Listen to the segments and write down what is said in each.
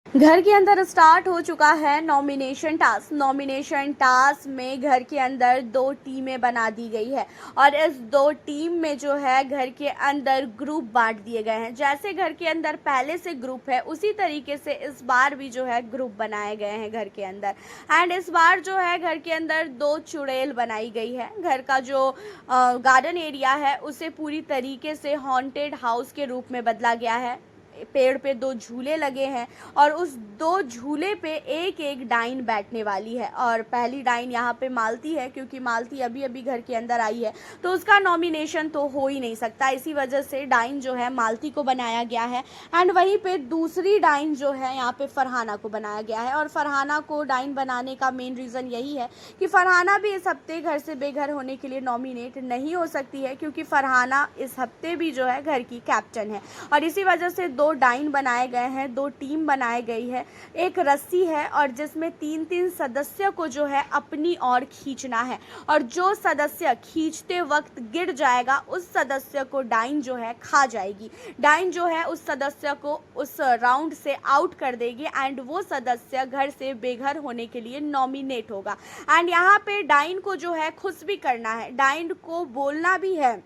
घर के अंदर स्टार्ट हो चुका है नॉमिनेशन टास्क। नॉमिनेशन टास्क में घर के अंदर दो टीमें बना दी गई है और इस दो टीम में जो है घर के अंदर ग्रुप बांट दिए गए हैं। जैसे घर के अंदर पहले से ग्रुप है उसी तरीके से इस बार भी जो है ग्रुप बनाए गए हैं घर के अंदर। एंड इस बार जो है घर के अंदर दो चुड़ैल बनाई गई है। घर का जो गार्डन एरिया है उसे पूरी तरीके से हॉन्टेड हाउस के रूप में बदला गया है। पेड़ पे दो झूले लगे हैं और उस दो झूले पे एक एक डाइन बैठने वाली है और पहली डाइन यहाँ पे मालती है, क्योंकि मालती अभी अभी घर के अंदर आई है तो उसका नॉमिनेशन तो हो ही नहीं सकता। इसी वजह से डाइन जो है मालती को बनाया गया है। एंड वहीं पे दूसरी डाइन जो है यहाँ पे फरहाना को बनाया गया है और फरहाना को डाइन बनाने का मेन रीज़न यही है कि फरहाना भी इस हफ्ते घर से बेघर होने के लिए नॉमिनेट नहीं हो सकती है, क्योंकि फरहाना इस हफ्ते भी जो है घर की कैप्टन है। और इसी वजह से दो डाइन बनाए गए हैं, दो टीम बनाई गई है। एक रस्सी है और जिसमें तीन तीन सदस्य को जो है अपनी ओर खींचना है और जो सदस्य खींचते वक्त गिर जाएगा उस सदस्य को डाइन जो है खा जाएगी। डाइन जो है उस सदस्य को उस राउंड से आउट कर देगी एंड वो सदस्य घर से बेघर होने के लिए नॉमिनेट होगा। एंड यहाँ पे डाइन को जो है खुश भी करना है, डाइन को बोलना भी है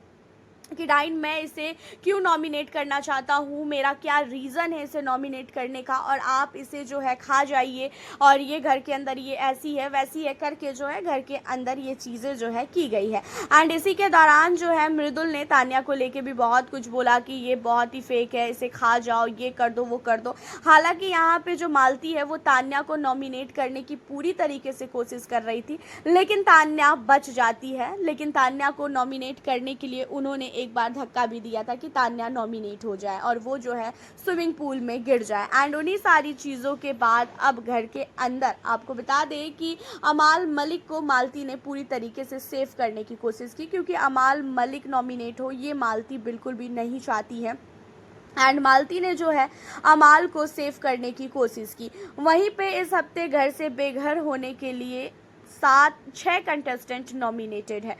कि डाइन मैं इसे क्यों नॉमिनेट करना चाहता हूँ, मेरा क्या रीज़न है इसे नॉमिनेट करने का, और आप इसे जो है खा जाइए और ये घर के अंदर ये ऐसी है वैसी है करके जो है घर के अंदर ये चीज़ें जो है की गई है। एंड इसी के दौरान जो है मृदुल ने तान्या को लेके भी बहुत कुछ बोला कि ये बहुत ही फेक है, इसे खा जाओ, ये कर दो वो कर दो। हालांकि यहाँ पे जो मालती है वो तान्या को नॉमिनेट करने की पूरी तरीके से कोशिश कर रही थी, लेकिन तान्या बच जाती है। लेकिन तान्या को नॉमिनेट करने के लिए उन्होंने एक बार धक्का भी दिया था कि तान्या नॉमिनेट हो जाए और वो जो है स्विमिंग पूल में गिर जाए। एंड उन्हीं सारी चीज़ों के बाद अब घर के अंदर आपको बता दें कि अमाल मलिक को मालती ने पूरी तरीके से सेव करने की कोशिश की, क्योंकि अमाल मलिक नॉमिनेट हो ये मालती बिल्कुल भी नहीं चाहती है। एंड मालती ने जो है अमाल को सेव करने की कोशिश की। वहीं पे इस हफ्ते घर से बेघर होने के लिए 6 कंटेस्टेंट नॉमिनेटेड है।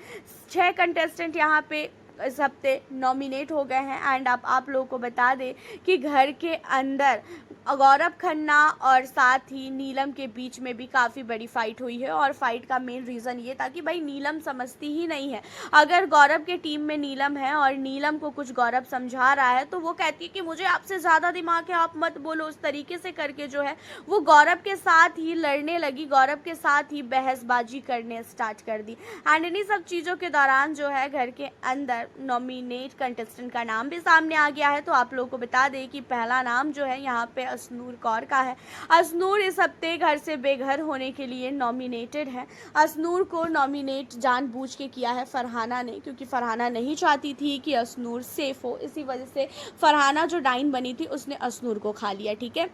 6 कंटेस्टेंट यहाँ पे इस हफ्ते नॉमिनेट हो गए हैं। एंड आप लोगों को बता दें कि घर के अंदर गौरव खन्ना और साथ ही नीलम के बीच में भी काफ़ी बड़ी फाइट हुई है और फाइट का मेन रीज़न ये था कि भाई नीलम समझती ही नहीं है। अगर गौरव के टीम में नीलम है और नीलम को कुछ गौरव समझा रहा है तो वो कहती है कि मुझे आपसे ज़्यादा दिमाग है, आप मत बोलो, उस तरीके से करके जो है वो गौरव के साथ ही लड़ने लगी, गौरव के साथ ही बहसबाजी करने स्टार्ट कर दी। एंड इन्हीं सब चीज़ों के दौरान जो है घर के अंदर नॉमिनेट कंटेस्टेंट का नाम भी सामने आ गया है। तो आप लोगों को बता दें कि पहला नाम जो है यहाँ पे असनूर कौर का है। असनूर इस हफ्ते घर से बेघर होने के लिए नॉमिनेटेड है। असनूर को नॉमिनेट जानबूझ के किया है फरहाना ने, क्योंकि फरहाना नहीं चाहती थी कि असनूर सेफ हो। इसी वजह से फरहाना जो डाइन बनी थी उसने असनूर को खा लिया, ठीक है।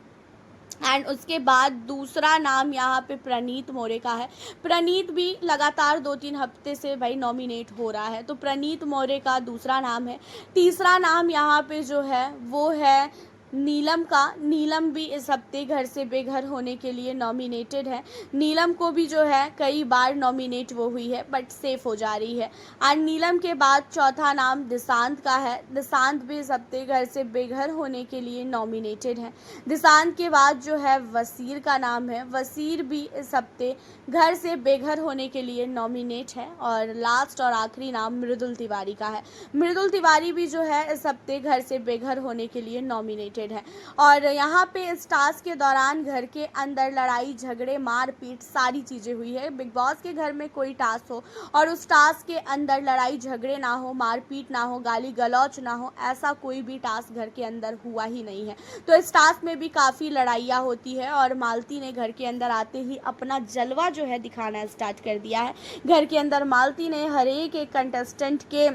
एंड उसके बाद दूसरा नाम यहाँ पे प्रणीत मोरे का है। प्रणीत भी लगातार 2-3 हफ्ते से भाई नॉमिनेट हो रहा है, तो प्रणीत मोरे का दूसरा नाम है। तीसरा नाम यहाँ पे जो है वो है नीलम का। नीलम भी इस हफ्ते घर से बेघर होने के लिए नॉमिनेटेड है। नीलम को भी जो है कई बार नॉमिनेट वो हुई है बट सेफ हो जा रही है। एंड नीलम के बाद चौथा नाम दिशांत का है। दिशांत भी इस हफ्ते घर से बेघर होने के लिए नॉमिनेटेड है। दिशांत के बाद जो है वसीर का नाम है। वसीर भी इस हफ्ते घर से बेघर होने के लिए नॉमिनेट है। और लास्ट और आखिरी नाम मृदुल तिवारी का है। मृदुल तिवारी भी जो है इस हफ्ते घर से बेघर होने के लिए नॉमिनेटेड है। और यहाँ पे इस टास्क के दौरान घर के अंदर लड़ाई झगड़े मारपीट सारी चीज़ें हुई है। बिग बॉस के घर में कोई टास्क हो और उस टास्क के अंदर लड़ाई झगड़े ना हो, मारपीट ना हो, गाली गलौच ना हो, ऐसा कोई भी टास्क घर के अंदर हुआ ही नहीं है। तो इस टास्क में भी काफ़ी लड़ाइयाँ होती है और मालती ने घर के अंदर आते ही अपना जलवा जो है दिखाना स्टार्ट कर दिया है। घर के अंदर मालती ने हर एक कंटेस्टेंट के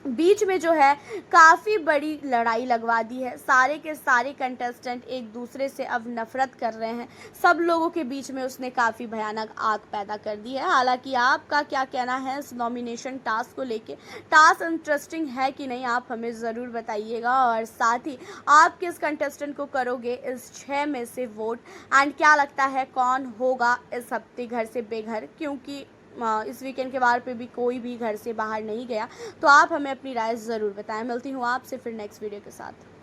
बीच में जो है काफ़ी बड़ी लड़ाई लगवा दी है। सारे के सारे कंटेस्टेंट एक दूसरे से अब नफरत कर रहे हैं। सब लोगों के बीच में उसने काफ़ी भयानक आग पैदा कर दी है। हालांकि आपका क्या कहना है इस नॉमिनेशन टास्क को लेके? टास्क इंटरेस्टिंग है कि नहीं, आप हमें ज़रूर बताइएगा। और साथ ही आप किस कंटेस्टेंट को करोगे इस 6 में से वोट, एंड क्या लगता है कौन होगा इस हफ्ते घर से बेघर, क्योंकि इस वीकेंड के वार पे भी कोई भी घर से बाहर नहीं गया। तो आप हमें अपनी राय ज़रूर बताएं। मिलती हूँ आपसे फिर नेक्स्ट वीडियो के साथ।